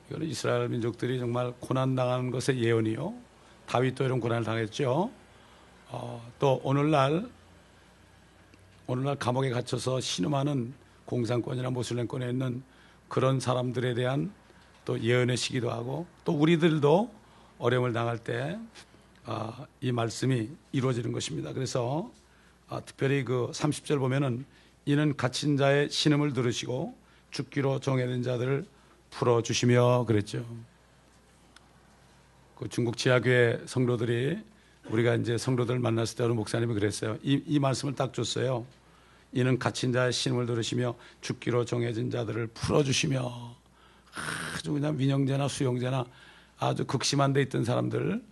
이거는 이스라엘 민족들이 정말 고난당하는 것의 예언이요. 다윗도 이런 고난을 당했죠. 또 오늘날 감옥에 갇혀서 신음하는 공산권이나 모슬렘권에 있는 그런 사람들에 대한 또 예언의 시기도 하고, 또 우리들도 어려움을 당할 때 이 말씀이 이루어지는 것입니다. 그래서 특별히 그 30절 보면은 이는 갇힌 자의 신음을 들으시고 죽기로 정해진 자들을 풀어주시며 그랬죠. 그 중국 지하교회 성도들이, 우리가 이제 성도들 만났을 때 어느 목사님이 그랬어요. 이 말씀을 딱 줬어요. 이는 갇힌 자의 신음을 들으시며 죽기로 정해진 자들을 풀어주시며. 아주 그냥 민영제나 수용제나 아주 극심한 데 있던 사람들,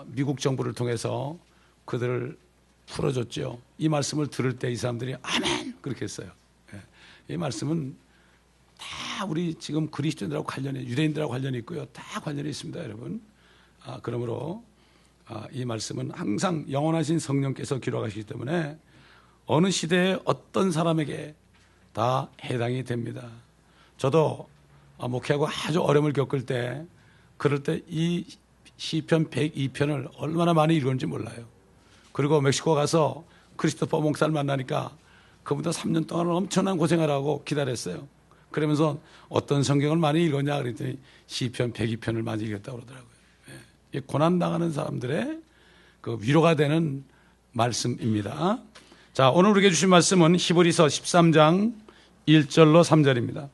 미국 정부를 통해서 그들을 풀어줬죠. 이 말씀을 들을 때 이 사람들이 아멘 그렇게 했어요. 이 말씀은 다 우리 지금 그리스도인들하고 관련이, 유대인들하고 관련이 있고요. 다 관련이 있습니다, 여러분. 그러므로 이 말씀은 항상 영원하신 성령께서 기록하시기 때문에 어느 시대에 어떤 사람에게 다 해당이 됩니다. 저도 목회하고 아주 어려움을 겪을 때, 그럴 때 이 시편 102편을 얼마나 많이 읽었는지 몰라요. 그리고 멕시코 가서 크리스토퍼 목사를 만나니까 그분도 3년 동안 엄청난 고생을 하고 기다렸어요. 그러면서 어떤 성경을 많이 읽었냐 그랬더니 시편 102편을 많이 읽었다고 그러더라고요. 예. 고난당하는 사람들의 그 위로가 되는 말씀입니다. 자, 오늘 우리에게 주신 말씀은 히브리서 13장 1절로 3절입니다.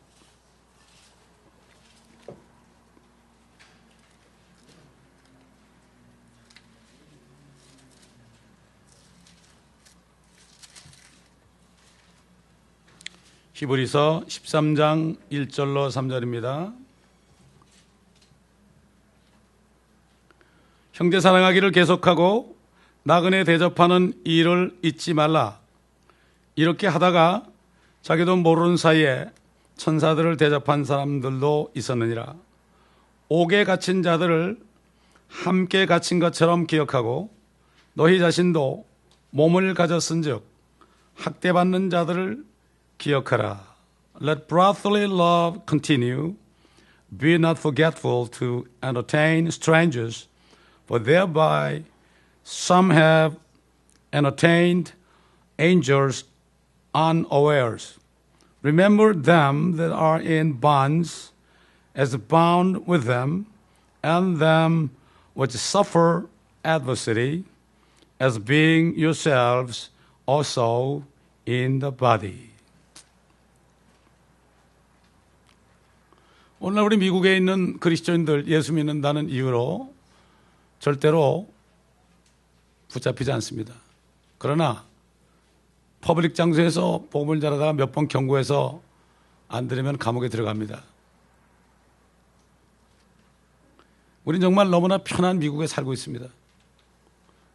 히브리서 13장 1절로 3절입니다. 형제 사랑하기를 계속하고 나그네 대접하는 일을 잊지 말라. 이렇게 하다가 자기도 모르는 사이에 천사들을 대접한 사람들도 있었느니라. 옥에 갇힌 자들을 함께 갇힌 것처럼 기억하고 너희 자신도 몸을 가졌은즉 학대받는 자들을 기억하라. Let brotherly love continue. Be not forgetful to entertain strangers, for thereby some have entertained angels unawares. Remember them that are in bonds, as bound with them, and them which suffer adversity, as being yourselves also in the body. 오늘날 우리 미국에 있는 그리스도인들, 예수 믿는다는 이유로 절대로 붙잡히지 않습니다. 그러나 퍼블릭 장소에서 복음을 전하다가 몇 번 경고해서 안 들으면 감옥에 들어갑니다. 우린 정말 너무나 편한 미국에 살고 있습니다.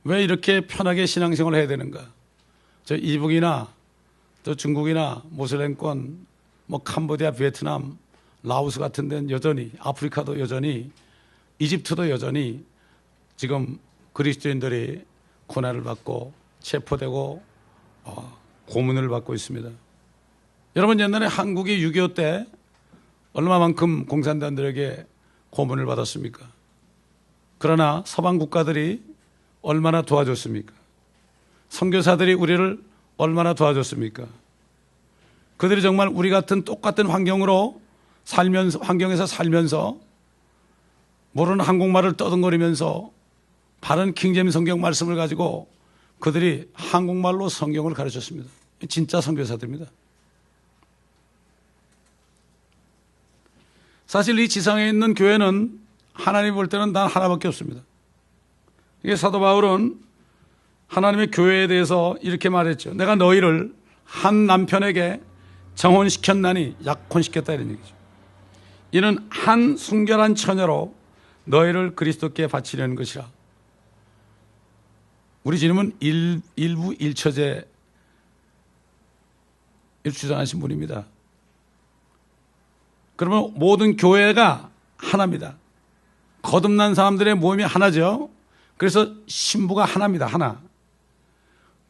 왜 이렇게 편하게 신앙생활을 해야 되는가? 저 이북이나 또 중국이나 모슬렘권, 캄보디아, 베트남, 라오스 같은 데는 여전히, 아프리카도 여전히, 이집트도 여전히 지금 그리스도인들이 고난을 받고 체포되고 고문을 받고 있습니다. 여러분, 옛날에 한국이 6.25 때 얼마만큼 공산당들에게 고문을 받았습니까? 그러나 서방 국가들이 얼마나 도와줬습니까? 선교사들이 우리를 얼마나 도와줬습니까? 그들이 정말 우리 같은 똑같은 환경에서 살면서 모르는 한국말을 떠듬거리면서 바른 킹제임스 성경 말씀을 가지고 그들이 한국말로 성경을 가르쳤습니다. 진짜 선교사들입니다. 사실 이 지상에 있는 교회는 하나님 볼 때는 단 하나밖에 없습니다. 이게 사도 바울은 하나님의 교회에 대해서 이렇게 말했죠. 내가 너희를 한 남편에게 정혼시켰나니 약혼시켰다 이런 얘기죠. 이는 한 순결한 처녀로 너희를 그리스도께 바치려는 것이라. 우리 주님은 일부 일처제를 주장하신 분입니다. 그러면 모든 교회가 하나입니다. 거듭난 사람들의 모임이 하나죠. 그래서 신부가 하나입니다. 하나.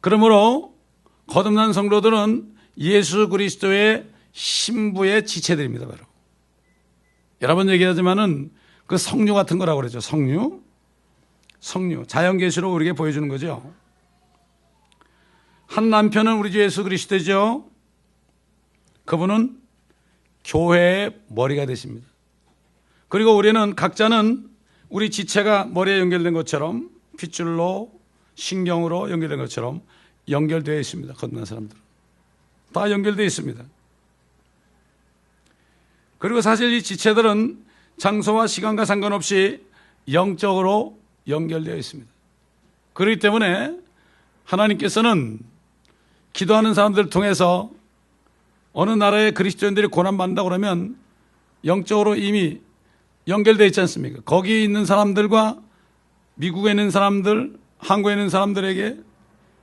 그러므로 거듭난 성도들은 예수 그리스도의 신부의 지체들입니다. 바로 여러 번 얘기하지만은 그 석류 같은 거라고 그러죠. 석류. 자연계시로 우리에게 보여주는 거죠. 한 남편은 우리 주 예수 그리스도죠. 그분은 교회의 머리가 되십니다. 그리고 우리는 각자는 우리 지체가 머리에 연결된 것처럼 핏줄로 신경으로 연결된 것처럼 연결되어 있습니다. 건강한 사람들은 다 연결되어 있습니다. 그리고 사실 이 지체들은 장소와 시간과 상관없이 영적으로 연결되어 있습니다. 그렇기 때문에 하나님께서는 기도하는 사람들을 통해서 어느 나라의 그리스도인들이 고난받는다고 그러면 영적으로 이미 연결되어 있지 않습니까? 거기 있는 사람들과 미국에 있는 사람들, 한국에 있는 사람들에게,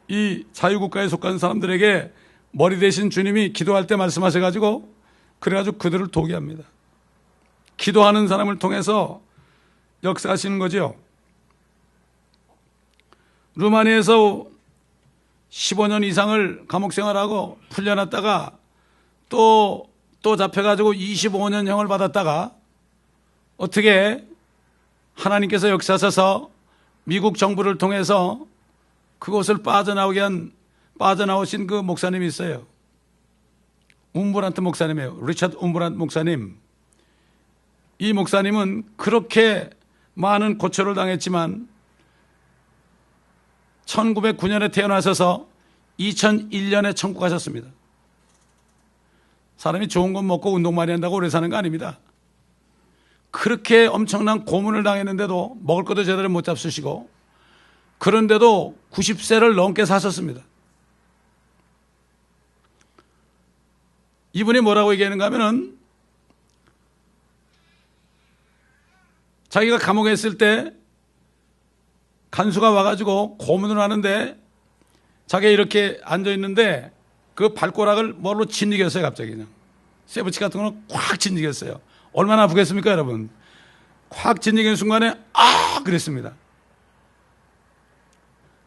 이 자유국가에 속한 사람들에게 머리 대신 주님이 기도할 때 말씀하셔가지고 그래가지고 그들을 도게 합니다. 기도하는 사람을 통해서 역사하시는 거죠. 루마니아에서 15년 이상을 감옥 생활하고 풀려났다가 또 잡혀가지고 25년형을 받았다가 어떻게 하나님께서 역사하셔서 미국 정부를 통해서 그곳을 빠져나오신 그 목사님이 있어요. 움브란트 목사님이에요. 리차드 움브란트 목사님. 이 목사님은 그렇게 많은 고초를 당했지만 1909년에 태어나셔서 2001년에 천국 가셨습니다. 사람이 좋은 것 먹고 운동 많이 한다고 오래 사는 거 아닙니다. 그렇게 엄청난 고문을 당했는데도 먹을 것도 제대로 못 잡수시고 그런데도 90세를 넘게 사셨습니다. 이분이 뭐라고 얘기하는가 하면은 자기가 감옥에 있을 때 간수가 와가지고 고문을 하는데 자기가 이렇게 앉아있는데 그 발가락을 뭘로 짓이겼어요. 갑자기 그냥 쇠붙이 같은 거는 콱 짓이겼어요. 얼마나 아프겠습니까 여러분. 콱 짓이기는 순간에 그랬습니다.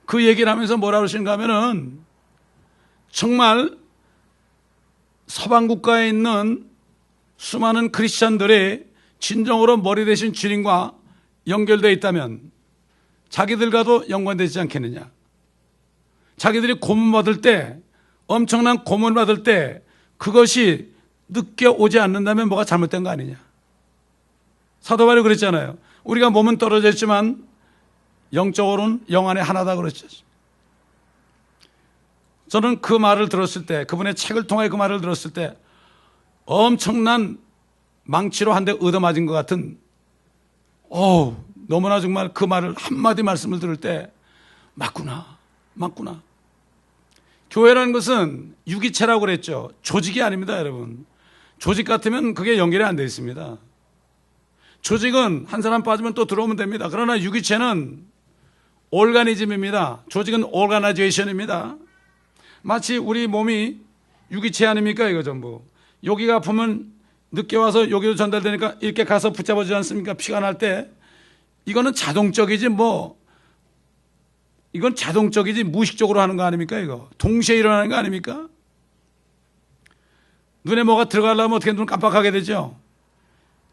그 얘기를 하면서 뭐라고 하시는가 하면은 정말 서방 국가에 있는 수많은 크리스찬들이 진정으로 머리 대신 주님과 연결되어 있다면 자기들과도 연관되지 않겠느냐. 자기들이 고문받을 때, 엄청난 고문을 받을 때 그것이 늦게 오지 않는다면 뭐가 잘못된 거 아니냐. 사도 바울이 그랬잖아요. 우리가 몸은 떨어져 있지만 영적으로는 영 안에 하나다 그랬죠. 저는 그 말을 들었을 때, 그분의 책을 통해 그 말을 들었을 때 엄청난 망치로 한 대 얻어맞은 것 같은, 너무나 정말 그 말을 한마디 말씀을 들을 때 맞구나. 교회라는 것은 유기체라고 그랬죠. 조직이 아닙니다, 여러분. 조직 같으면 그게 연결이 안 되어 있습니다. 조직은 한 사람 빠지면 또 들어오면 됩니다. 그러나 유기체는 오르가니즘입니다. 조직은 오르가나이제이션입니다. 마치 우리 몸이 유기체 아닙니까? 이거 전부. 여기가 아프면 늦게 와서 여기로 전달되니까 이렇게 가서 붙잡아주지 않습니까? 피가 날 때. 이거는 자동적이지 이건 자동적이지 무의식적으로 하는 거 아닙니까? 이거 동시에 일어나는 거 아닙니까? 눈에 뭐가 들어가려면 어떻게 눈을 깜빡하게 되죠?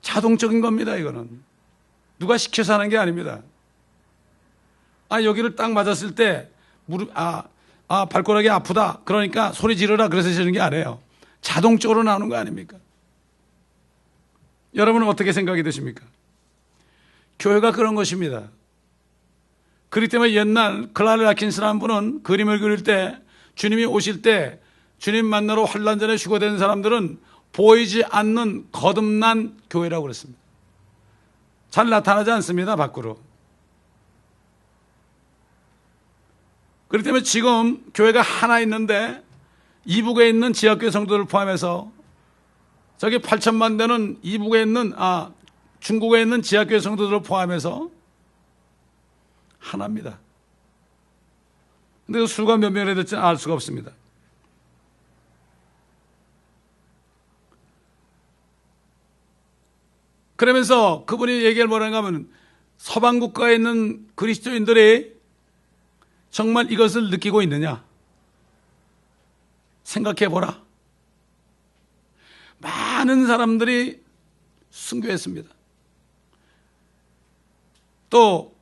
자동적인 겁니다. 이거는 누가 시켜서 하는 게 아닙니다. 여기를 딱 맞았을 때 무릎 발가락이 아프다 그러니까 소리 지르라 그래서 지르는 게 아니에요. 자동적으로 나오는 거 아닙니까? 여러분은 어떻게 생각이 드십니까? 교회가 그런 것입니다. 그렇기 때문에 옛날 클라르 아킨스라는 분은 그림을 그릴 때 주님이 오실 때 주님 만나러 환난전에 휴거된 사람들은 보이지 않는 거듭난 교회라고 그랬습니다. 잘 나타나지 않습니다. 밖으로. 그렇기 때문에 지금 교회가 하나 있는데 이북에 있는 지하교회 성도들을 포함해서 저기 8천만 되는 이북에 있는 중국에 있는 지하교회 성도들을 포함해서 하나입니다. 근데 그 수가 몇 명이 될지는 알 수가 없습니다. 그러면서 그분이 얘기를 뭐라는가 하면 서방 국가에 있는 그리스도인들이 정말 이것을 느끼고 있느냐 생각해 보라. 많은 사람들이 순교했습니다. 또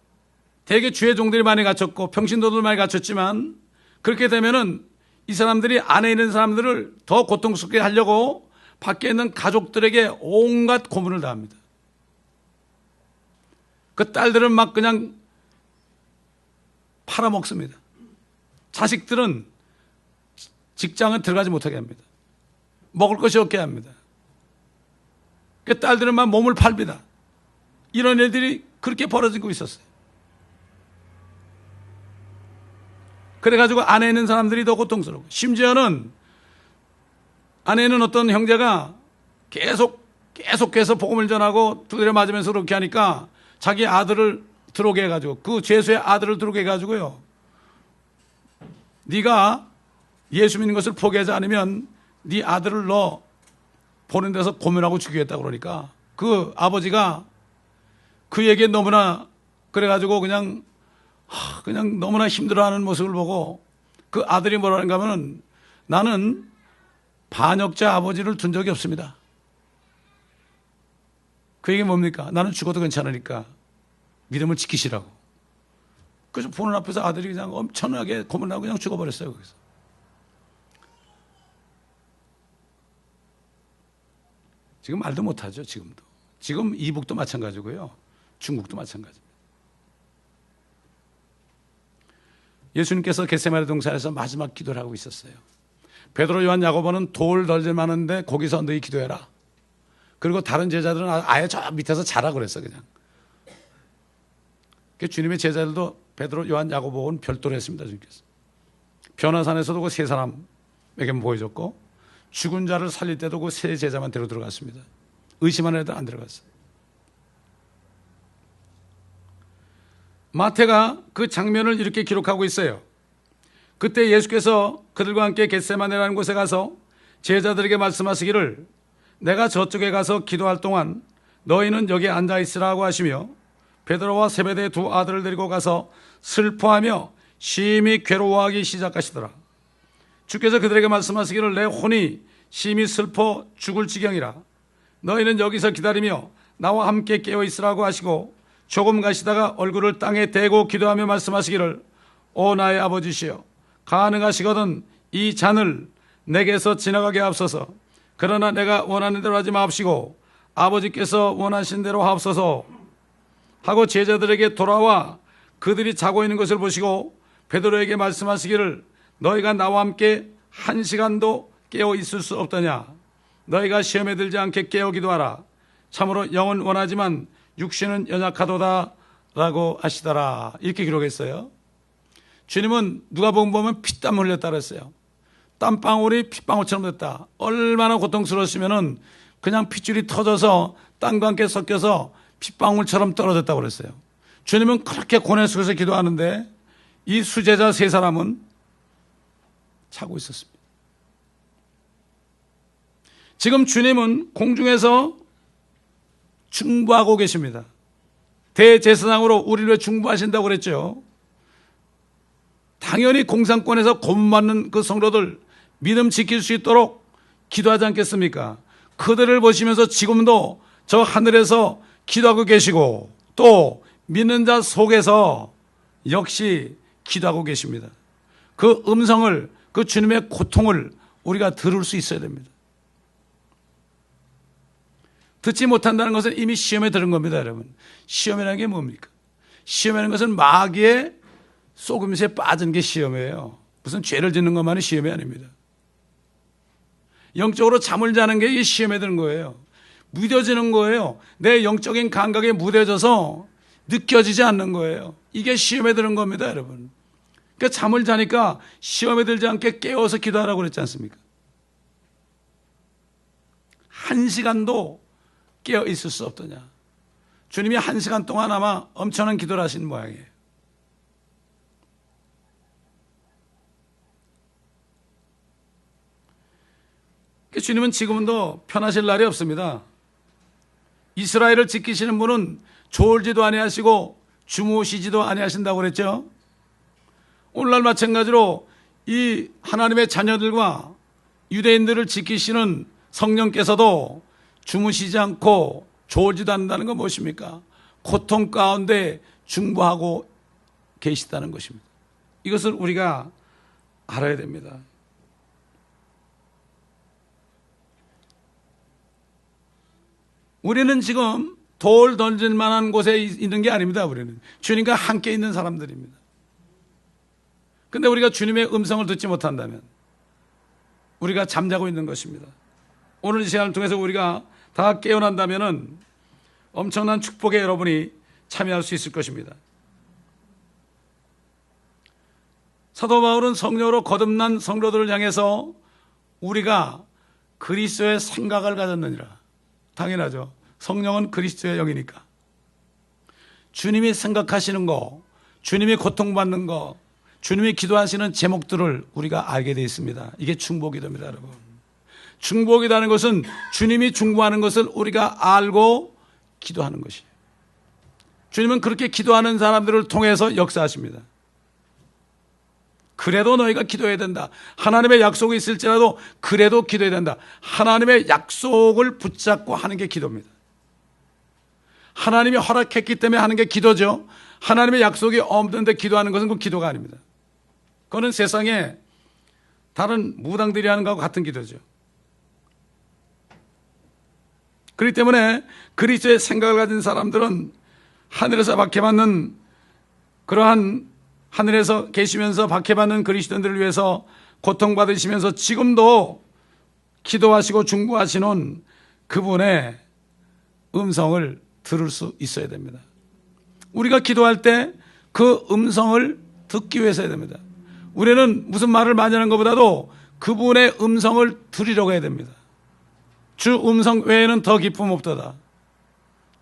대개 주의 종들이 많이 갇혔고 평신도들 많이 갇혔지만, 그렇게 되면은 이 사람들이 안에 있는 사람들을 더 고통스럽게 하려고 밖에 있는 가족들에게 온갖 고문을 당합니다. 그 딸들은 막 그냥 팔아먹습니다. 자식들은 직장은 들어가지 못하게 합니다. 먹을 것이 없게 합니다. 그 딸들은 막 몸을 팔습니다. 이런 일들이 그렇게 벌어지고 있었어요. 그래가지고 안에 있는 사람들이 더 고통스럽고, 심지어는 안에 있는 어떤 형제가 계속해서 복음을 전하고 두드려 맞으면서 그렇게 하니까 자기 아들을 들어오게 해가지고, 그 죄수의 아들을 들어오게 해가지고요, 네가 예수 믿는 것을 포기하지 않으면 네 아들을 너 보는 데서 고문하고 죽이겠다고 그러니까, 그 아버지가 그에게 너무나 그래가지고 그냥 너무나 힘들어하는 모습을 보고 그 아들이 뭐라는가 하면은, 나는 반역자 아버지를 둔 적이 없습니다. 그 얘기 뭡니까? 나는 죽어도 괜찮으니까 믿음을 지키시라고. 그래서 보는 앞에서 아들이 그냥 엄청나게 고문하고 그냥 죽어버렸어요. 거기서. 지금 말도 못하죠. 지금도. 지금 이북도 마찬가지고요, 중국도 마찬가지입니다. 예수님께서 겟세마네 동산에서 마지막 기도를 하고 있었어요. 베드로, 요한, 야고보는 돌 덜들 많은데 거기서 너희 기도해라. 그리고 다른 제자들은 아예 저 밑에서 자라 그랬어 그냥. 주님의 제자들도 베드로, 요한, 야고보는 별도로 했습니다. 주님께서 변화산에서도 그 세 사람에게 보여줬고, 죽은 자를 살릴 때도 그 세 제자만 데려 들어갔습니다. 의심하는 애들 안 들어갔어요. 마태가 그 장면을 이렇게 기록하고 있어요. 그때 예수께서 그들과 함께 겟세마네라는 곳에 가서 제자들에게 말씀하시기를, 내가 저쪽에 가서 기도할 동안 너희는 여기 앉아 있으라고 하시며, 베드로와 세베대의 두 아들을 데리고 가서 슬퍼하며 심히 괴로워하기 시작하시더라. 주께서 그들에게 말씀하시기를, 내 혼이 심히 슬퍼 죽을 지경이라. 너희는 여기서 기다리며 나와 함께 깨어 있으라고 하시고, 조금 가시다가 얼굴을 땅에 대고 기도하며 말씀하시기를, 오 나의 아버지시여, 가능하시거든 이 잔을 내게서 지나가게 하옵소서. 그러나 내가 원하는 대로 하지 마옵시고 아버지께서 원하신 대로 하옵소서 하고 제자들에게 돌아와 그들이 자고 있는 것을 보시고 베드로에게 말씀하시기를, 너희가 나와 함께 1시간도 깨어 있을 수 없더냐. 너희가 시험에 들지 않게 깨어 기도하라. 참으로 영은 원하지만 육신은 연약하도다 라고 하시더라. 이렇게 기록했어요. 주님은 누가복음 보면 피땀 흘렸다 그랬어요. 땀방울이 핏방울처럼 됐다. 얼마나 고통스러웠으면 그냥 핏줄이 터져서 땀과 함께 섞여서 핏방울처럼 떨어졌다고 그랬어요. 주님은 그렇게 고뇌 속에서 기도하는데 이 수제자 세 사람은 자고 있었습니다. 지금 주님은 공중에서 중보하고 계십니다. 대제사장으로 우리를 왜 중보하신다고 그랬죠. 당연히 공산권에서 고문받는 그 성도들 믿음 지킬 수 있도록 기도하지 않겠습니까? 그들을 보시면서 지금도 저 하늘에서 기도하고 계시고 또 믿는 자 속에서 역시 기도하고 계십니다. 그 음성을, 그 주님의 고통을 우리가 들을 수 있어야 됩니다. 듣지 못한다는 것은 이미 시험에 들은 겁니다, 여러분. 시험이라는 게 뭡니까? 시험이라는 것은 마귀의 속임수에 빠진 게 시험이에요. 무슨 죄를 짓는 것만이 시험이 아닙니다. 영적으로 잠을 자는 게 이 시험에 드는 거예요. 무뎌지는 거예요. 내 영적인 감각에 무뎌져서 느껴지지 않는 거예요. 이게 시험에 드는 겁니다, 여러분. 그러니까 잠을 자니까 시험에 들지 않게 깨워서 기도하라고 그랬지 않습니까? 1시간도 깨어 있을 수 없더냐. 주님이 1시간 동안 아마 엄청난 기도를 하신 모양이에요. 주님은 지금도 편하실 날이 없습니다. 이스라엘을 지키시는 분은 졸지도 아니하시고 주무시지도 아니하신다고 그랬죠. 오늘날 마찬가지로 이 하나님의 자녀들과 유대인들을 지키시는 성령께서도 주무시지 않고 졸지도 않는다는 건 무엇입니까? 고통 가운데 중보하고 계시다는 것입니다. 이것을 우리가 알아야 됩니다. 우리는 지금 돌 던질 만한 곳에 있는 게 아닙니다. 우리는 주님과 함께 있는 사람들입니다. 근데 우리가 주님의 음성을 듣지 못한다면 우리가 잠자고 있는 것입니다. 오늘 이 시간을 통해서 우리가 다 깨어난다면 엄청난 축복에 여러분이 참여할 수 있을 것입니다. 사도 바울은 성령으로 거듭난 성도들을 향해서 우리가 그리스도의 생각을 가졌느니라. 당연하죠. 성령은 그리스도의 영이니까. 주님이 생각하시는 거, 주님이 고통받는 거, 주님이 기도하시는 제목들을 우리가 알게 되어 있습니다. 이게 중보기도입니다, 여러분. 중보기도하는 것은 주님이 중보하는 것을 우리가 알고 기도하는 것이에요. 주님은 그렇게 기도하는 사람들을 통해서 역사하십니다. 그래도 너희가 기도해야 된다. 하나님의 약속이 있을지라도 그래도 기도해야 된다. 하나님의 약속을 붙잡고 하는 게 기도입니다. 하나님이 허락했기 때문에 하는 게 기도죠. 하나님의 약속이 없는데 기도하는 것은 그 기도가 아닙니다. 그거는 세상에 다른 무당들이 하는 것과 같은 기도죠. 그렇기 때문에 그리스도의 생각을 가진 사람들은 하늘에서 박해받는 그러한 하늘에서 계시면서 박해받는 그리스도인들을 위해서 고통받으시면서 지금도 기도하시고 중보하시는 그분의 음성을 들을 수 있어야 됩니다. 우리가 기도할 때 그 음성을 듣기 위해서 해야 됩니다. 우리는 무슨 말을 많이 하는 것보다도 그분의 음성을 들으려고 해야 됩니다. 주 음성 외에는 더 기쁨 없도다.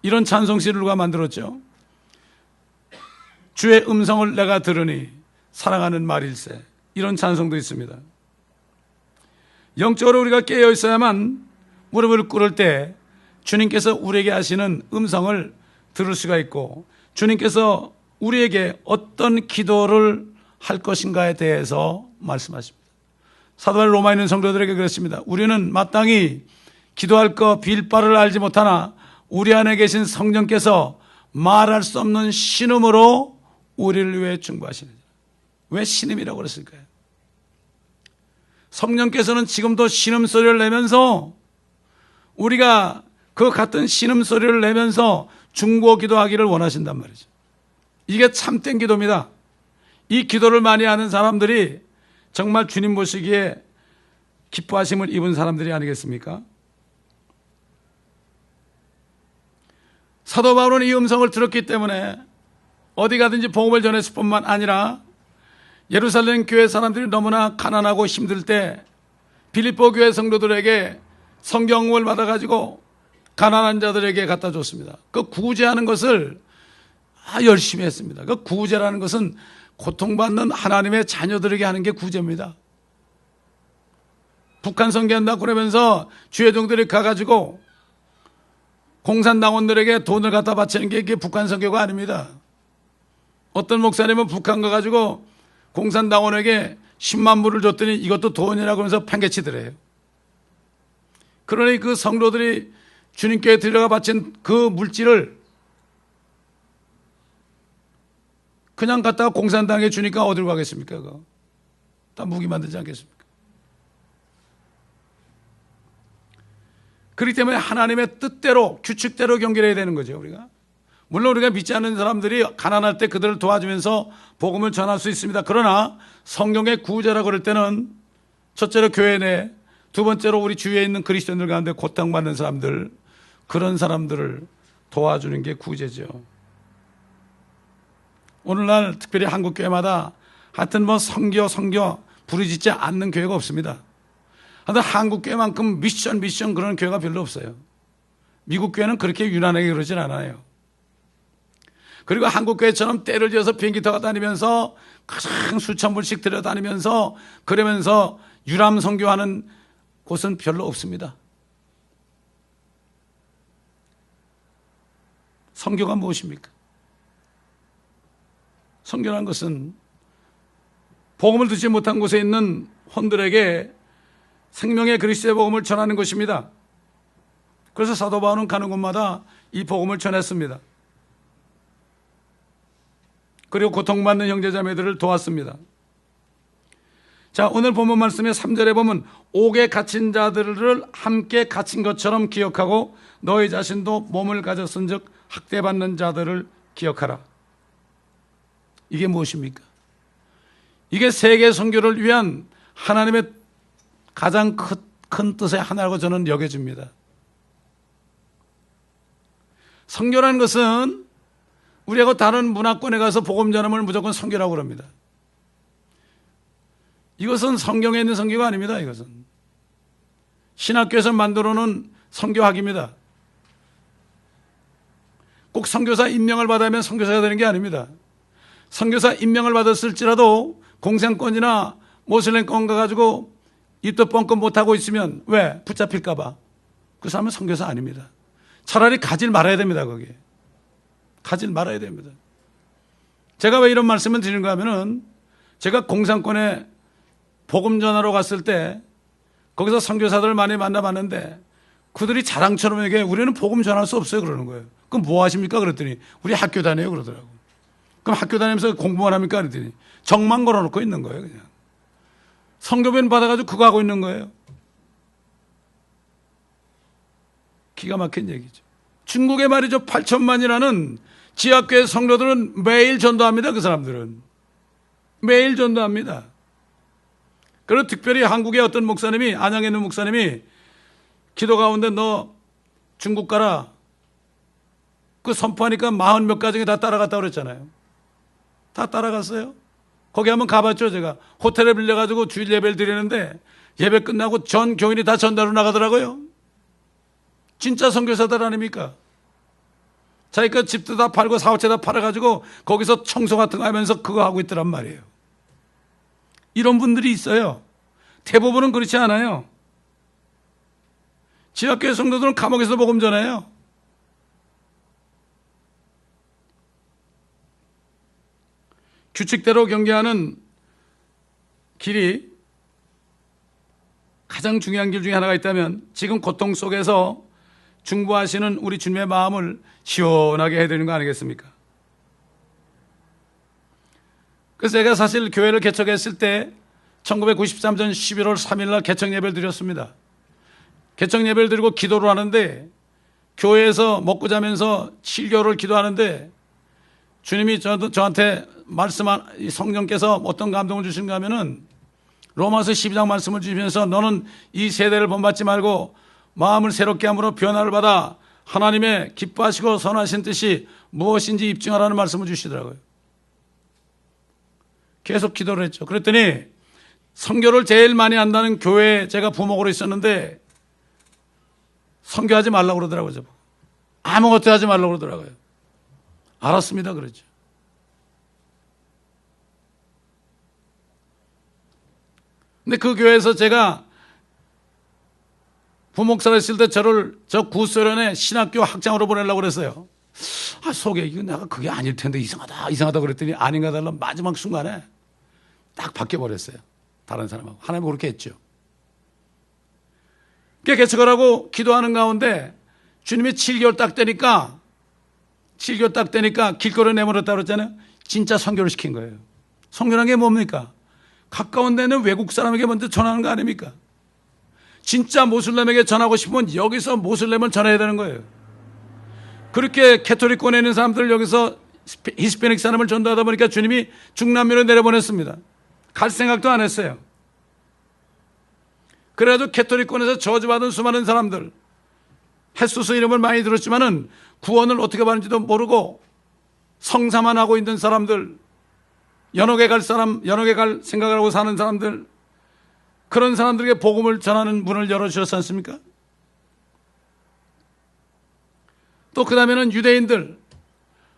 이런 찬송시를 누가 만들었죠? 주의 음성을 내가 들으니 사랑하는 말일세. 이런 찬송도 있습니다. 영적으로 우리가 깨어 있어야만 무릎을 꿇을 때 주님께서 우리에게 하시는 음성을 들을 수가 있고 주님께서 우리에게 어떤 기도를 할 것인가에 대해서 말씀하십니다. 사도 바울 로마에 있는 성도들에게 그랬습니다. 우리는 마땅히 기도할 거 빌 바를 알지 못하나 우리 안에 계신 성령께서 말할 수 없는 신음으로 우리를 위해 중보하시느니라. 왜 신음이라고 그랬을까요? 성령께서는 지금도 신음소리를 내면서 우리가 그 같은 신음소리를 내면서 중보 기도하기를 원하신단 말이죠. 이게 참된 기도입니다. 이 기도를 많이 하는 사람들이 정말 주님 보시기에 기뻐하심을 입은 사람들이 아니겠습니까? 사도 바울은 이 음성을 들었기 때문에 어디 가든지 복음을 전했을 뿐만 아니라 예루살렘 교회 사람들이 너무나 가난하고 힘들 때 빌립보 교회 성도들에게 성경을 받아가지고 가난한 자들에게 갖다 줬습니다. 그 구제하는 것을 열심히 했습니다. 그 구제라는 것은 고통받는 하나님의 자녀들에게 하는 게 구제입니다. 북한 선교한다 그러면서 주의 종들이 가가지고 공산당원들에게 돈을 갖다 바치는 게 이게 북한 선교가 아닙니다. 어떤 목사님은 북한 가가지고 공산당원에게 10만 불을 줬더니 이것도 돈이라고 하면서 팽개치더래요. 그러니 그 성도들이 주님께 들여가 바친 그 물질을 그냥 갖다가 공산당에 주니까 어디로 가겠습니까? 그거 다 무기 만들지 않겠습니까? 그렇기 때문에 하나님의 뜻대로 규칙대로 경계해야 되는 거죠. 우리가 물론 우리가 믿지 않는 사람들이 가난할 때 그들을 도와주면서 복음을 전할 수 있습니다. 그러나 성경의 구제라고 그럴 때는 첫째로 교회 내, 두 번째로 우리 주위에 있는 그리스도인들 가운데 고통받는 사람들, 그런 사람들을 도와주는 게 구제죠. 오늘날 특별히 한국 교회마다 하여튼 뭐 성교 부르짖지 않는 교회가 없습니다. 하여튼 한국 교회만큼 미션 그런 교회가 별로 없어요. 미국 교회는 그렇게 유난하게 그러진 않아요. 그리고 한국 교회처럼 때를 지어서 비행기 타고 다니면서 가장 수천 불씩 들여다니면서 그러면서 유람 선교하는 곳은 별로 없습니다. 선교가 무엇입니까? 선교라는 것은 복음을 듣지 못한 곳에 있는 혼들에게 생명의 그리스도의 복음을 전하는 것입니다. 그래서 사도 바울은 가는 곳마다 이 복음을 전했습니다. 그리고 고통받는 형제자매들을 도왔습니다. 자, 오늘 본문 말씀의 3절에 보면 옥에 갇힌 자들을 함께 갇힌 것처럼 기억하고 너희 자신도 몸을 가졌은즉 학대받는 자들을 기억하라. 이게 무엇입니까? 이게 세계 선교를 위한 하나님의 가장 큰 뜻의 하나라고 저는 여겨집니다. 선교라는 것은 우리하고 다른 문화권에 가서 복음 전함을 무조건 선교라고 그럽니다. 이것은 성경에 있는 선교가 아닙니다. 이것은 신학교에서 만들어놓은 선교학입니다. 꼭 선교사 임명을 받으면 선교사가 되는 게 아닙니다. 선교사 임명을 받았을지라도 공산권이나 모슬렘권 가가지고 입도 뻥끗 못하고 있으면 왜? 붙잡힐까 봐. 그 사람은 선교사 아닙니다. 차라리 가질 말아야 됩니다. 거기에 가질 말아야 됩니다. 제가 왜 이런 말씀을 드리는가 하면은 제가 공산권에 복음 전하러 갔을 때 거기서 선교사들을 많이 만나봤는데 그들이 자랑처럼 얘기해. 우리는 복음 전할 수 없어요 그러는 거예요. 그럼 뭐 하십니까 그랬더니 우리 학교 다녀요 그러더라고. 그럼 학교 다니면서 공부만 합니까 그랬더니 정만 걸어놓고 있는 거예요. 그냥 선교변 받아가지고 그거 하고 있는 거예요. 기가 막힌 얘기죠. 중국에 말이죠 8천만이라는 지하교회 성도들은 매일 전도합니다. 그 사람들은 매일 전도합니다. 그리고 특별히 한국의 어떤 목사님이, 안양에 있는 목사님이 기도 가운데 너 중국 가라 그 선포하니까 40몇 가정이 다 따라갔다고 그랬잖아요. 다 따라갔어요. 거기 한번 가봤죠. 제가 호텔을 빌려가지고 주일 예배를 드리는데 예배 끝나고 전 교인이 다 전도로 나가더라고요. 진짜 선교사들 아닙니까? 자기 그 집도 다 팔고 사업체 다 팔아가지고 거기서 청소 같은 거 하면서 그거 하고 있더란 말이에요. 이런 분들이 있어요. 대부분은 그렇지 않아요. 지하교회 성도들은 감옥에서 복음 전해요. 규칙대로 경계하는 길이 가장 중요한 길 중에 하나가 있다면 지금 고통 속에서 중보하시는 우리 주님의 마음을 시원하게 해드리는 거 아니겠습니까? 그래서 제가 사실 교회를 개척했을 때 1993년 11월 3일 날 개척 예배를 드렸습니다. 개척 예배를 드리고 기도를 하는데 교회에서 먹고 자면서 7개월을 기도하는데 주님이 저한테 말씀한 성령께서 어떤 감동을 주신가 하면은 로마서 12장 말씀을 주시면서 너는 이 세대를 본받지 말고 마음을 새롭게 함으로 변화를 받아 하나님의 기뻐하시고 선하신 뜻이 무엇인지 입증하라는 말씀을 주시더라고요. 계속 기도를 했죠. 그랬더니 선교를 제일 많이 한다는 교회에 제가 부목으로 있었는데 선교하지 말라고 그러더라고요. 저보고. 아무것도 하지 말라고 그러더라고요. 알았습니다. 그랬죠. 근데 그 교회에서 제가 부목사를 했을 때 저를 저 구소련의 신학교 학장으로 보내려고 그랬어요. 속에 이거 내가 그게 아닐 텐데 이상하다 그랬더니 아닌가 달라 마지막 순간에 딱 바뀌어버렸어요. 다른 사람하고. 하나님 그렇게 했죠. 개척을 하고 기도하는 가운데 주님이 7개월 딱 되니까 길거리에 내버렸다고 그랬잖아요. 진짜 선교를 시킨 거예요. 선교라는 게 뭡니까? 가까운 데는 외국 사람에게 먼저 전하는 거 아닙니까? 진짜 모슬렘에게 전하고 싶으면 여기서 모슬렘을 전해야 되는 거예요. 그렇게 캐토릭권에 있는 사람들 여기서 히스패닉 사람을 전도하다 보니까 주님이 중남미로 내려보냈습니다. 갈 생각도 안 했어요. 그래가지고 캐토릭권에서 저주받은 수많은 사람들, 햇소스 이름을 많이 들었지만은 구원을 어떻게 받는지도 모르고 성사만 하고 있는 사람들, 연옥에 갈 생각을 하고 사는 사람들, 그런 사람들에게 복음을 전하는 문을 열어주셨지 않습니까? 또 그 다음에는 유대인들,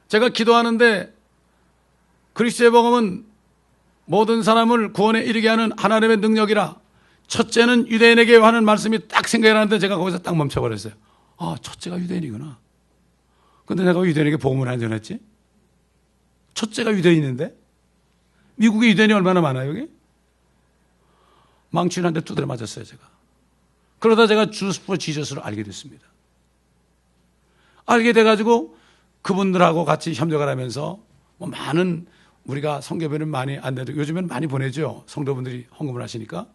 제가 기도하는데 그리스도의 복음은 모든 사람을 구원에 이르게 하는 하나님의 능력이라 첫째는 유대인에게 하는 말씀이 딱 생각이 나는데 제가 거기서 딱 멈춰버렸어요. 첫째가 유대인이구나. 근데 내가 왜 유대인에게 복음을 안 전했지? 첫째가 유대인인데? 미국에 유대인이 얼마나 많아요, 여기? 망치한테 두드려 맞았어요, 제가. 그러다 제가 주스 포 지저스를 알게 됐습니다. 알게 돼가지고 그분들하고 같이 협력을 하면서 뭐 많은 우리가 성교회는 많이 안 돼도 요즘에는 많이 보내죠. 성도분들이 헌금을 하시니까.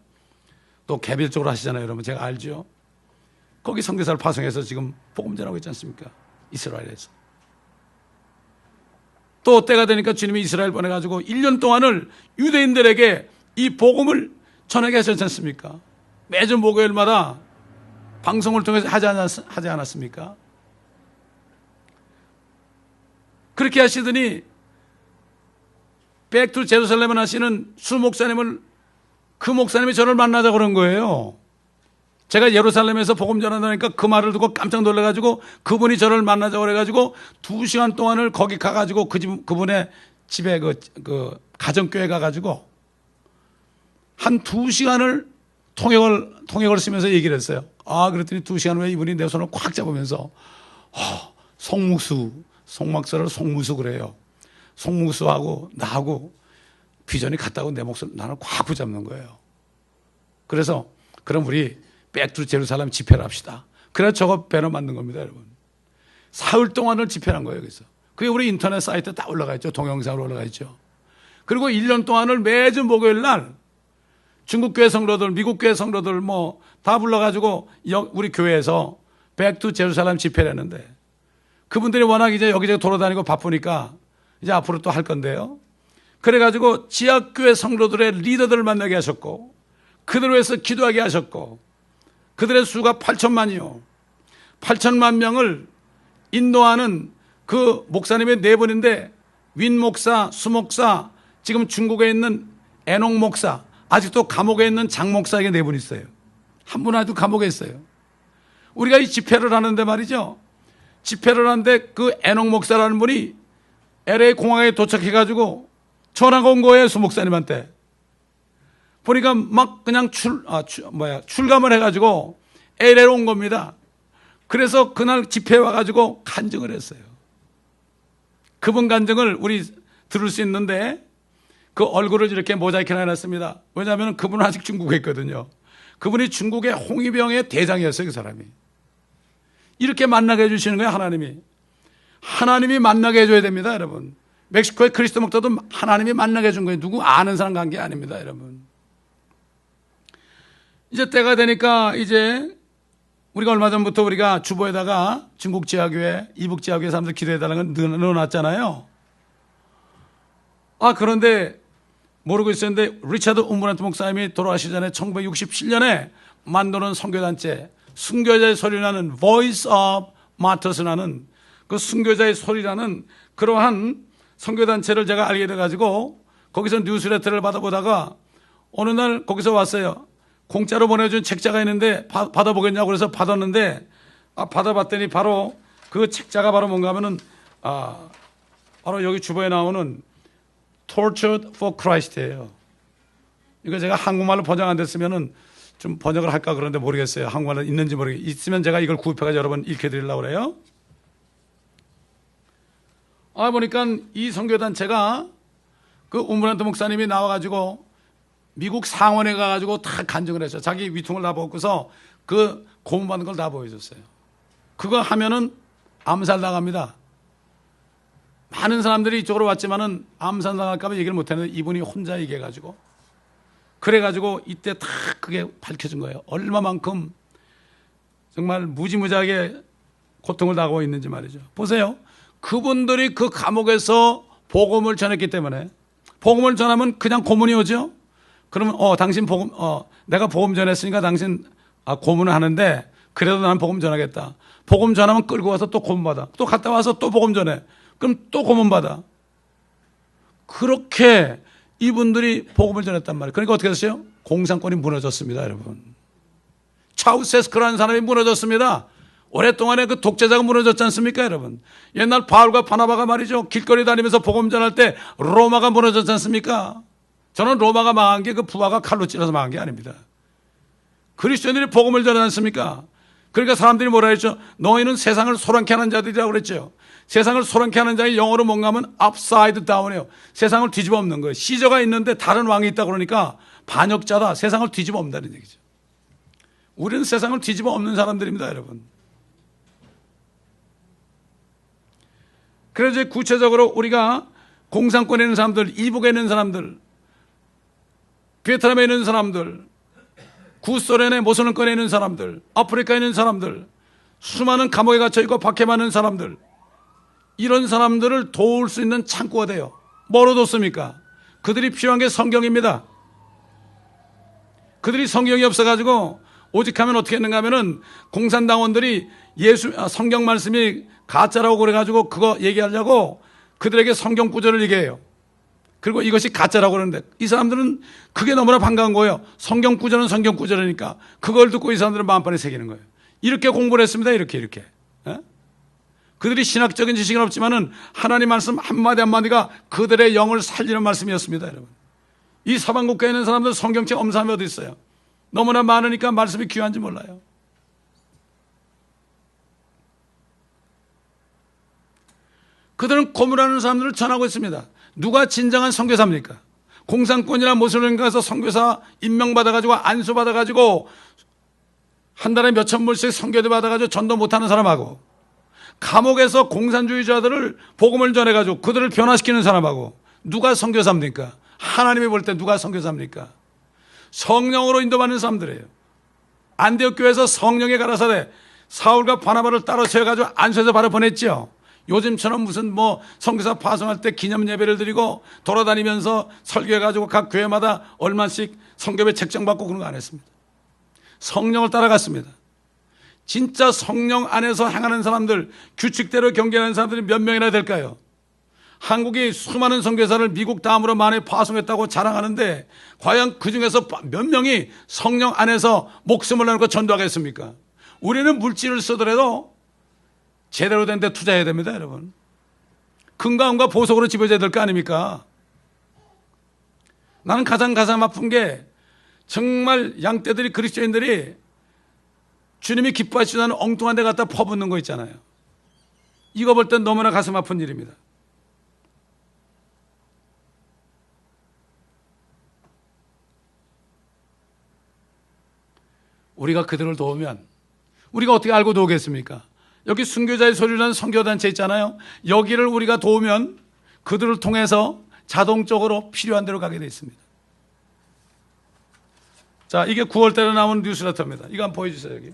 또 개별적으로 하시잖아요. 여러분 제가 알죠. 거기 선교사를 파송해서 지금 복음 전하고 있지 않습니까? 이스라엘에서. 또 때가 되니까 주님이 이스라엘 보내가지고 1년 동안을 유대인들에게 이 복음을 전하게 하셨지 않습니까? 매주 목요일마다 방송을 통해서 하지 않았습니까? 그렇게 하시더니 백투 제루살렘을 하시는 수 목사님을 그 목사님이 저를 만나자고 그런 거예요. 제가 예루살렘에서 복음 전한다니까 그 말을 듣고 깜짝 놀라가지고 그분이 저를 만나자고 그래가지고 2시간 동안을 거기 가가지고 그분의 집에 그 가정교회 가가지고 한 2시간을 통역을 쓰면서 얘기를 했어요. 그랬더니 2시간 후에 이분이 내 손을 꽉 잡으면서 송목사를 송무수 그래요. 송무수하고 나하고 비전이 같다고 내 목소리 나를 꽉 붙잡는 거예요. 그래서 그럼 우리 백투 제루살렘 집회를 합시다. 그래서 저거 배너 만든 겁니다, 여러분. 사흘 동안을 집회를 한 거예요. 그래서 그게 우리 인터넷 사이트에 다 올라가 있죠. 동영상으로 올라가 있죠. 그리고 1년 동안을 매주 목요일 날 중국 교회 성도들, 미국 교회 성도들 뭐 다 불러가지고 우리 교회에서 백투 제루살렘 집회를 했는데 그분들이 워낙 이제 여기저기 돌아다니고 바쁘니까 이제 앞으로 또 할 건데요. 그래가지고 지역교회 성도들의 리더들을 만나게 하셨고 그들을 위해서 기도하게 하셨고 그들의 수가 8천만이요. 8천만 명을 인도하는 그 목사님의 네 분인데 윈 목사, 수 목사, 지금 중국에 있는 애농 목사, 아직도 감옥에 있는 장 목사에게 네 분 있어요. 한 분은 아직도 감옥에 있어요. 우리가 이 집회를 하는데 말이죠. 집회를 하는데 그 애농 목사라는 분이 LA 공항에 도착해가지고 전화가 온 거예요. 수 목사님한테. 보니까 막 그냥 출감을 해가지고 LA로 온 겁니다. 그래서 그날 집회에 와가지고 간증을 했어요. 그분 간증을 우리 들을 수 있는데 그 얼굴을 이렇게 모자이크를 해놨습니다. 왜냐하면 그분은 아직 중국에 있거든요. 그분이 중국의 홍위병의 대장이었어요. 그 사람이. 이렇게 만나게 해주시는 거예요. 하나님이 만나게 해줘야 됩니다. 여러분. 멕시코의 그리스도 목사도 하나님이 만나게 해준 거예요. 누구 아는 사람 간 게 아닙니다. 여러분. 이제 때가 되니까 이제 우리가 얼마 전부터 우리가 주보에다가 중국 지하교회, 이북 지하교회 사람들 기도해달라는 걸 넣어놨잖아요. 그런데 모르고 있었는데 리차드 움브란트 목사님이 돌아가시기 전에 1967년에 만드는 선교단체 순교자의 소리라는 Voice of Martyrs라는 그 순교자의 소리라는 그러한 선교단체를 제가 알게 돼가지고 거기서 뉴스레터를 받아보다가 어느 날 거기서 왔어요. 공짜로 보내준 책자가 있는데 받아보겠냐고 그래서 받았는데 받아봤더니 바로 그 책자가 바로 뭔가 하면은 바로 여기 주보에 나오는 Tortured for Christ예요. 이거 제가 한국말로 번역 안 됐으면은 좀 번역을 할까 그런데 모르겠어요. 한국말로 있는지 모르겠어요. 있으면 제가 이걸 구입해가지고 여러분 읽게 드리려고 그래요. 보니까 이 선교단체가 그 움브란트 목사님이 나와가지고 미국 상원에 가가지고 다 간증을 했어요. 자기 위통을 다 벗고서 그 고문받는 걸 다 보여줬어요. 그거 하면은 암살 당합니다. 많은 사람들이 이쪽으로 왔지만은 암살 당할까봐 얘기를 못했는데 이분이 혼자 얘기해가지고 그래가지고 이때 다 그게 밝혀진 거예요. 얼마만큼 정말 무지무지하게 고통을 당하고 있는지 말이죠. 보세요. 그분들이 그 감옥에서 복음을 전했기 때문에 복음을 전하면 그냥 고문이 오죠. 그러면 당신 복음 내가 복음 전했으니까 당신 고문을 하는데 그래도 나는 복음 전하겠다. 복음 전하면 끌고 와서 또 고문받아. 또 갔다 와서 또 복음 전해. 그럼 또 고문받아. 그렇게 이분들이 복음을 전했단 말이에요. 그러니까 어떻게 됐어요? 공산권이 무너졌습니다, 여러분. 차우세스크라는 사람이 무너졌습니다. 오랫동안에 그 독재자가 무너졌지 않습니까, 여러분? 옛날 바울과 바나바가 말이죠. 길거리 다니면서 복음 전할 때 로마가 무너졌지 않습니까? 저는 로마가 망한 게 그 부하가 칼로 찔러서 망한 게 아닙니다. 그리스도인들이 복음을 전하지 않습니까? 그러니까 사람들이 뭐라 했죠? 너희는 세상을 소란케 하는 자들이라고 그랬죠. 세상을 소란케 하는 자의 영어로 뭔가 하면 upside down이에요. 세상을 뒤집어 엎는 거예요. 시저가 있는데 다른 왕이 있다 그러니까 반역자다. 세상을 뒤집어 엎는다는 얘기죠. 우리는 세상을 뒤집어 엎는 사람들입니다, 여러분. 그래서 구체적으로 우리가 공산권에 있는 사람들, 이북에 있는 사람들, 베트남에 있는 사람들, 구소련의 모슬림권에 있는 사람들, 아프리카에 있는 사람들, 수많은 감옥에 갇혀있고 박해 받는 사람들, 이런 사람들을 도울 수 있는 창구가 돼요. 뭐로 돕습니까? 그들이 필요한 게 성경입니다. 그들이 성경이 없어가지고 오직 하면 어떻게 했는가 하면은 공산당원들이 성경 말씀이 가짜라고 그래가지고 그거 얘기하려고 그들에게 성경 구절을 얘기해요. 그리고 이것이 가짜라고 그러는데 이 사람들은 그게 너무나 반가운 거예요. 성경 구절은 성경 구절이니까 그걸 듣고 이 사람들은 마음판에 새기는 거예요. 이렇게 공부를 했습니다. 이렇게. 예? 그들이 신학적인 지식은 없지만은 하나님 말씀 한마디 한마디가 그들의 영을 살리는 말씀이었습니다. 여러분. 이 사방국가에 있는 사람들 성경책 엄사함이 어디 있어요? 너무나 많으니까 말씀이 귀한지 몰라요. 그들은 고문하는 사람들을 전하고 있습니다. 누가 진정한 선교사입니까? 공산권이나 모슬림 가서 선교사 임명받아가지고 안수받아가지고 한 달에 몇천 불씩 선교대 받아가지고 전도 못하는 사람하고 감옥에서 공산주의자들을 복음을 전해가지고 그들을 변화시키는 사람하고 누가 선교사입니까? 하나님이 볼 때 누가 선교사입니까? 성령으로 인도받는 사람들이에요. 안디옥 교회에서 성령의 가라사대 사울과 바나바를 따로 세워가지고 안수해서 바로 보냈죠. 요즘처럼 무슨 선교사 파송할 때 기념 예배를 드리고 돌아다니면서 설교해가지고 각 교회마다 얼마씩 선교회 책정받고 그런 거 안 했습니다. 성령을 따라갔습니다. 진짜 성령 안에서 행하는 사람들, 규칙대로 경계하는 사람들이 몇 명이나 될까요? 한국이 수많은 선교사를 미국 다음으로 많이 파송했다고 자랑하는데 과연 그 중에서 몇 명이 성령 안에서 목숨을 내놓고 전도하겠습니까? 우리는 물질을 쓰더라도 제대로 된 데 투자해야 됩니다, 여러분. 금과 은과 보석으로 집어줘야 될 거 아닙니까? 나는 가장 가슴 아픈 게 정말 양떼들이 그리스도인들이 주님이 기뻐하시지 않는 엉뚱한 데 갖다 퍼붓는 거 있잖아요. 이거 볼 땐 너무나 가슴 아픈 일입니다. 우리가 그들을 도우면 우리가 어떻게 알고 도우겠습니까? 여기 순교자의 소리라는 선교단체 있잖아요. 여기를 우리가 도우면 그들을 통해서 자동적으로 필요한 데로 가게 돼 있습니다. 자, 이게 9월달에 나온 뉴스레터입니다. 이거 한번 보여주세요. 여기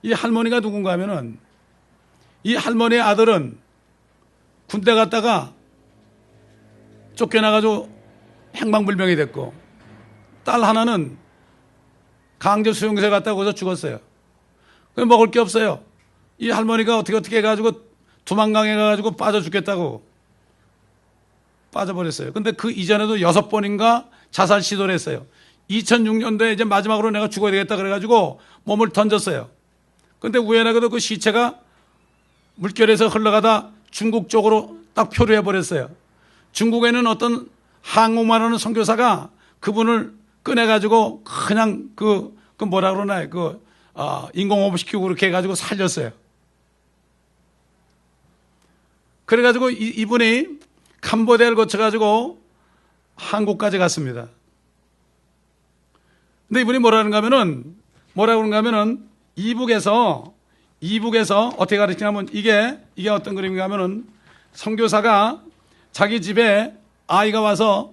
이 할머니가 누군가 하면은 이 할머니의 아들은 군대 갔다가 쫓겨나가지고 행방불명이 됐고 딸 하나는 강제 수용소에 갔다가 거기서 죽었어요. 먹을 게 없어요. 이 할머니가 어떻게 해가지고 두만강에 가가지고 빠져 죽겠다고 빠져버렸어요. 근데 그 이전에도 6번인가 자살 시도를 했어요. 2006년도에 이제 마지막으로 내가 죽어야 되겠다 그래가지고 몸을 던졌어요. 근데 우연하게도 그 시체가 물결에서 흘러가다 중국 쪽으로 딱 표류해 버렸어요. 중국에는 어떤 항우마라는 선교사가 그분을 꺼내가지고 그냥 그 뭐라 그러나요? 인공호흡 시키고 그렇게 해가지고 살렸어요. 그래가지고 이분이 캄보디아를 거쳐가지고 한국까지 갔습니다. 근데 이분이 뭐라고 그런가 하면은 이북에서 어떻게 가르치냐면 이게 어떤 그림인가 하면은 선교사가 자기 집에 아이가 와서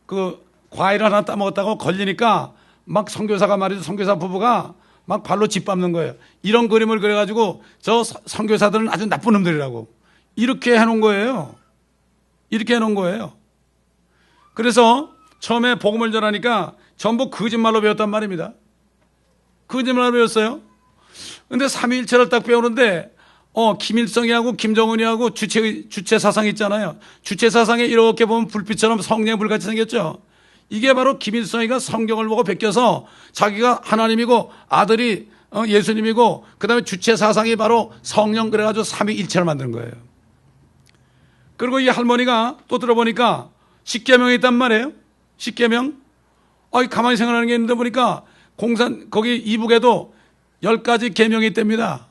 그 과일을 하나 따먹었다고 걸리니까 막 선교사가 말이죠. 선교사 부부가 막 발로 짓밟는 거예요. 이런 그림을 그려가지고 저 선교사들은 아주 나쁜 놈들이라고 이렇게 해놓은 거예요. 이렇게 해놓은 거예요. 그래서 처음에 복음을 전하니까 전부 거짓말로 배웠단 말입니다. 거짓말로 배웠어요. 근데 삼위일체를 딱 배우는데 김일성이하고 김정은이하고 주체 사상 있잖아요. 주체 사상에 이렇게 보면 불빛처럼 성령의 불같이 생겼죠. 이게 바로 김일성이가 성경을 보고 베껴서 자기가 하나님이고 아들이 예수님이고 그다음에 주체 사상이 바로 성령 그래가지고 삼위일체를 만든 거예요. 그리고 이 할머니가 또 들어보니까 십계명이 있단 말이에요. 십계명. 가만히 생각하는 게 있는데 보니까 거기 이북에도 10가지 계명이 있답니다.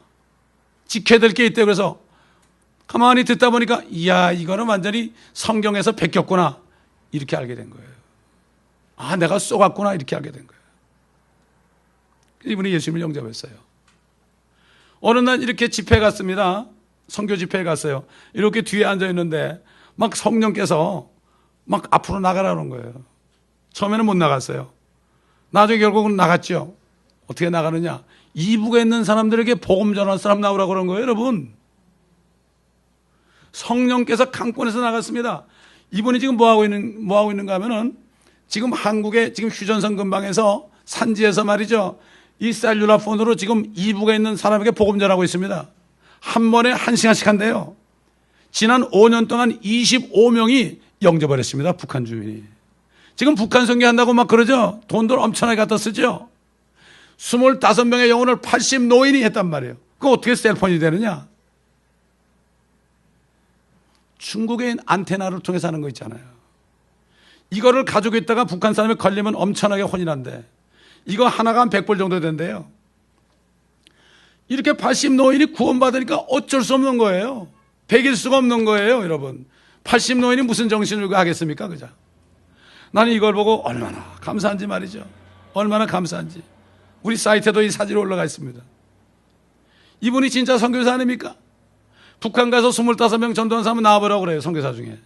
지켜야 될 게 있대요. 그래서 가만히 듣다 보니까 이야 이거는 완전히 성경에서 베꼈구나 이렇게 알게 된 거예요. 내가 쏘갔구나 이렇게 알게 된 거예요. 이분이 예수님을 영접했어요. 어느 날 이렇게 집회에 갔습니다. 선교 집회에 갔어요. 이렇게 뒤에 앉아 있는데 막 성령께서 막 앞으로 나가라는 거예요. 처음에는 못 나갔어요. 나중에 결국은 나갔죠. 어떻게 나가느냐? 이북에 있는 사람들에게 복음 전할 사람 나오라고 그런 거예요, 여러분. 성령께서 강권에서 나갔습니다. 이분이 지금 뭐 하고 있는가 하면은 지금 한국의 지금 휴전선 근방에서 산지에서 말이죠. 이 셀룰라 폰으로 지금 이북에 있는 사람에게 복음 전하고 있습니다. 한 번에 1시간씩 한대요. 지난 5년 동안 25명이 영접을 했습니다. 북한 주민이. 지금 북한 선교한다고 막 그러죠. 돈들 엄청나게 갖다 쓰죠. 25명의 영혼을 80 노인이 했단 말이에요. 그거 어떻게 셀폰이 되느냐? 중국의 안테나를 통해서 하는 거 있잖아요. 이거를 가지고 있다가 북한 사람이 걸리면 엄청나게 혼이 난대. 이거 하나가 한 100불 정도 된대요. 이렇게 80 노인이 구원받으니까 어쩔 수 없는 거예요. 100일 수가 없는 거예요, 여러분. 80 노인이 무슨 정신을 하겠습니까, 그죠? 나는 이걸 보고 얼마나 감사한지 말이죠. 얼마나 감사한지. 우리 사이트에도 이 사진이 올라가 있습니다. 이분이 진짜 선교사 아닙니까? 북한 가서 25명 전도한 사람은 나와보라고 그래요, 선교사 중에.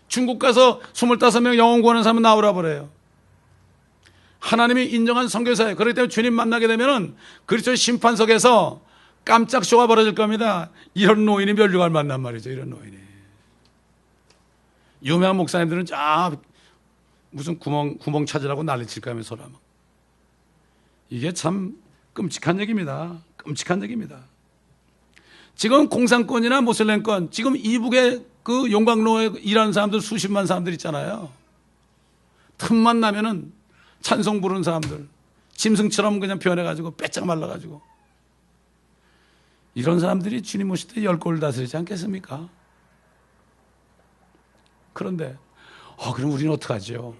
중국 가서 25명 영혼 구하는 사람은 나오라고 그래요. 하나님이 인정한 선교사예요. 그렇기 때문에 주님 만나게 되면은 그리스도의 심판석에서 깜짝 쇼가 벌어질 겁니다. 이런 노인이 멸류관 만난 말이죠. 이런 노인이. 유명한 목사님들은 무슨 구멍 찾으라고 난리칠까 하면서 서로 막. 이게 참 끔찍한 얘기입니다. 끔찍한 얘기입니다. 지금 공산권이나 모슬렘권, 지금 이북의 그 용광로에 일하는 사람들 수십만 사람들 있잖아요. 틈만 나면은 찬송 부르는 사람들, 짐승처럼 그냥 변해가지고 빼짝 말라가지고. 이런 사람들이 주님 오실 때 10골을 다스리지 않겠습니까? 그런데 그럼 우리는 어떡하죠?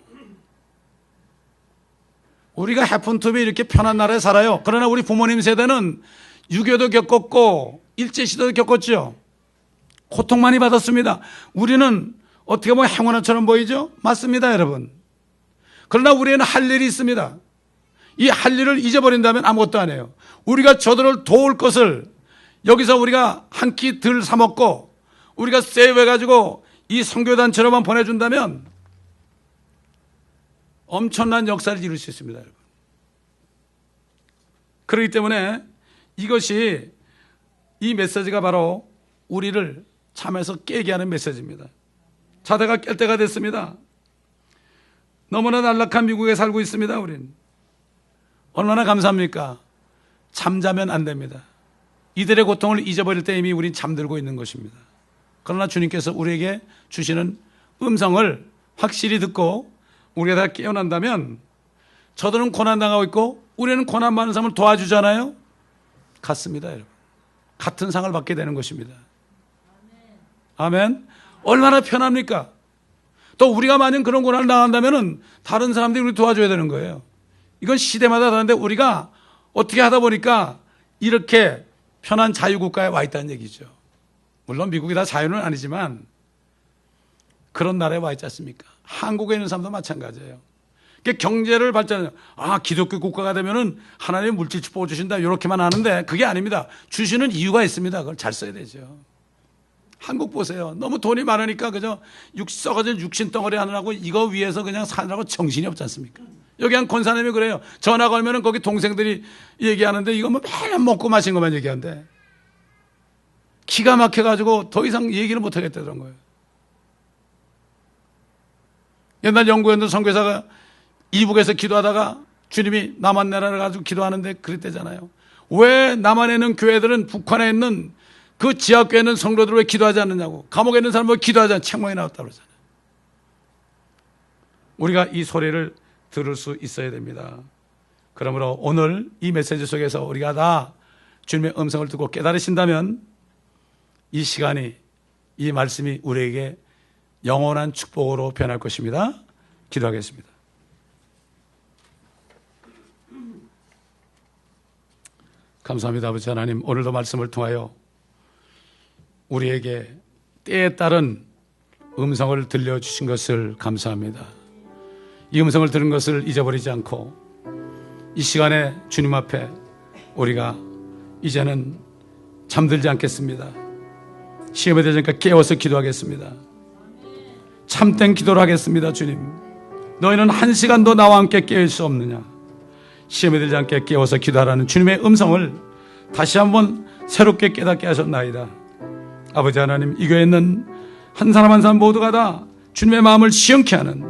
우리가 happen to be 이렇게 편한 나라에 살아요. 그러나 우리 부모님 세대는 6.25도 겪었고 일제시대도 겪었죠. 고통 많이 받았습니다. 우리는 어떻게 보면 행운아처럼 보이죠? 맞습니다, 여러분. 그러나 우리는 할 일이 있습니다. 이 할 일을 잊어버린다면 아무것도 안 해요. 우리가 저들을 도울 것을 여기서 우리가 한 끼 덜 사 먹고 우리가 세이브해가지고 이 선교단체로만 보내준다면 엄청난 역사를 이룰 수 있습니다, 여러분. 그렇기 때문에 이것이 이 메시지가 바로 우리를 잠에서 깨게 하는 메시지입니다. 자다가 깰 때가 됐습니다. 너무나 안락한 미국에 살고 있습니다, 우린. 얼마나 감사합니까? 잠자면 안 됩니다. 이들의 고통을 잊어버릴 때 이미 우린 잠들고 있는 것입니다. 그러나 주님께서 우리에게 주시는 음성을 확실히 듣고 우리가 다 깨어난다면 저들은 고난당하고 있고 우리는 고난 많은 사람을 도와주잖아요. 같습니다, 여러분. 같은 상을 받게 되는 것입니다. 아멘. 얼마나 편합니까? 또 우리가 만약 그런 고난을 당한다면 다른 사람들이 우리 도와줘야 되는 거예요. 이건 시대마다 다른데 우리가 어떻게 하다 보니까 이렇게 편한 자유국가에 와 있다는 얘기죠. 물론 미국이 다 자유는 아니지만 그런 나라에 와 있지 않습니까? 한국에 있는 사람도 마찬가지예요. 경제를 발전해요. 기독교 국가가 되면은 하나님이 물질 축복을 주신다 이렇게만 하는데 그게 아닙니다. 주시는 이유가 있습니다. 그걸 잘 써야 되죠. 한국 보세요. 너무 돈이 많으니까 그저 썩어진 육신 덩어리 하느라고 이거 위해서 그냥 사느라고 정신이 없지 않습니까? 여기 한 권사님이 그래요. 전화 걸면은 거기 동생들이 얘기하는데 이거 뭐 매일 먹고 마신 것만 얘기하는데 기가 막혀가지고 더 이상 얘기를 못 하겠다던 거예요. 옛날 영국에도 선교사가 이북에서 기도하다가 주님이 남한 나라를 가지고 기도하는데 그랬대잖아요. 왜 남한에 있는 교회들은 북한에 있는 그 지하교회에 있는 성도들 왜 기도하지 않느냐고. 감옥에 있는 사람은 왜 기도하지 않느냐. 책망이 나왔다고 그러잖아요. 우리가 이 소리를 들을 수 있어야 됩니다. 그러므로 오늘 이 메시지 속에서 우리가 다 주님의 음성을 듣고 깨달으신다면 이 시간이, 이 말씀이 우리에게 영원한 축복으로 변할 것입니다. 기도하겠습니다. 감사합니다, 아버지 하나님. 오늘도 말씀을 통하여 우리에게 때에 따른 음성을 들려주신 것을 감사합니다. 이 음성을 들은 것을 잊어버리지 않고 이 시간에 주님 앞에 우리가 이제는 잠들지 않겠습니다. 시험에 되니까 깨워서 기도하겠습니다. 참된 기도를 하겠습니다. 주님, 너희는 한 시간도 나와 함께 깨울 수 없느냐? 시험에 들지 않게 깨워서 기도하라는 주님의 음성을 다시 한번 새롭게 깨닫게 하셨나이다. 아버지 하나님, 이 교회에 있는 한 사람 한 사람 모두가 다 주님의 마음을 시원케 하는,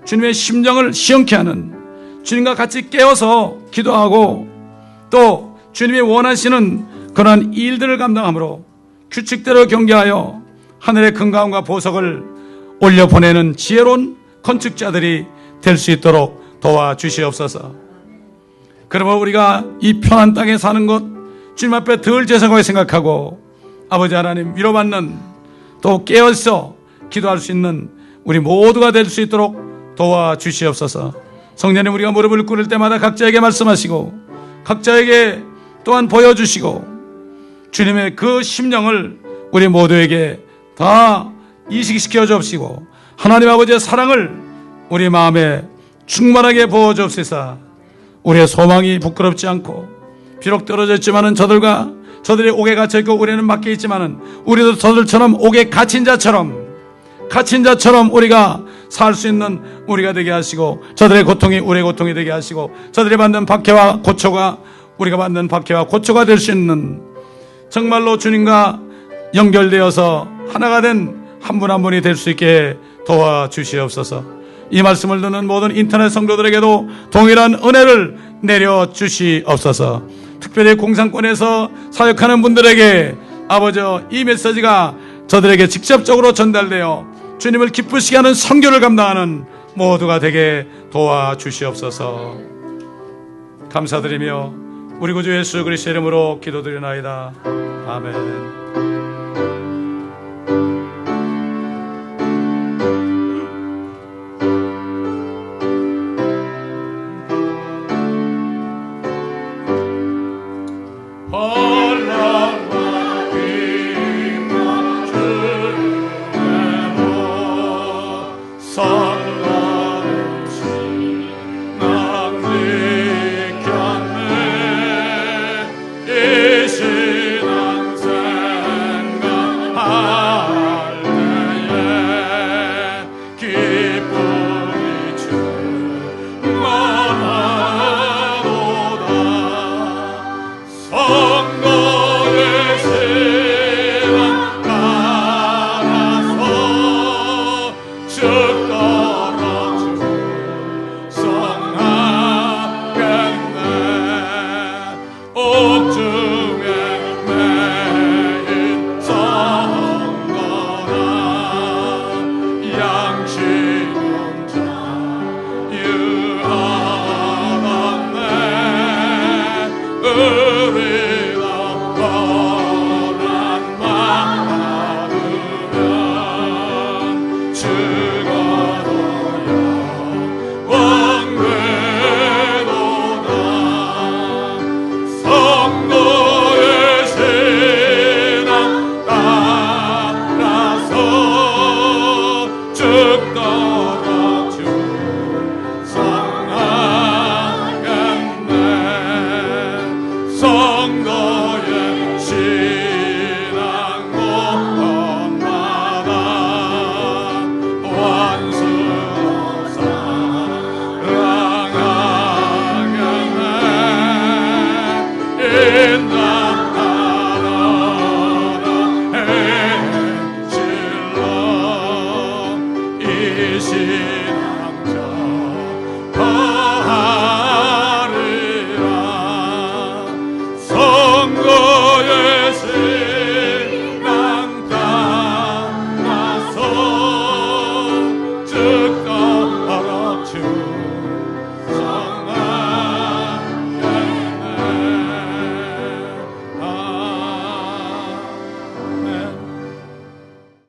주님의 심정을 시원케 하는, 주님과 같이 깨워서 기도하고 또 주님이 원하시는 그러한 일들을 감당함으로 규칙대로 경계하여 하늘의 건강과 보석을 올려보내는 지혜로운 건축자들이 될 수 있도록 도와주시옵소서. 그러므로 우리가 이 편한 땅에 사는 것 주님 앞에 덜 죄송하게 생각하고 아버지 하나님 위로받는, 또 깨어서 기도할 수 있는 우리 모두가 될 수 있도록 도와주시옵소서. 성령님, 우리가 무릎을 꿇을 때마다 각자에게 말씀하시고 각자에게 또한 보여주시고 주님의 그 심령을 우리 모두에게 다 이식시켜 주옵시고 하나님 아버지의 사랑을 우리 마음에 충만하게 부어 주옵소서. 우리의 소망이 부끄럽지 않고 비록 떨어져 있지만은 저들이 옥에 갇혀 있고 우리는 밖에 있지만은 우리도 저들처럼 옥에 갇힌 자처럼 우리가 살 수 있는 우리가 되게 하시고 저들의 고통이 우리의 고통이 되게 하시고 저들이 받는 박해와 고초가 우리가 받는 박해와 고초가 될 수 있는, 정말로 주님과 연결되어서 하나가 된 한 분 한 분이 될 수 있게 도와주시옵소서. 이 말씀을 듣는 모든 인터넷 성도들에게도 동일한 은혜를 내려주시옵소서. 특별히 공산권에서 사역하는 분들에게 아버지 이 메시지가 저들에게 직접적으로 전달되어 주님을 기쁘시게 하는 선교를 감당하는 모두가 되게 도와주시옵소서. 감사드리며 우리 구주 예수 그리스도의 이름으로 기도드리나이다. 아멘.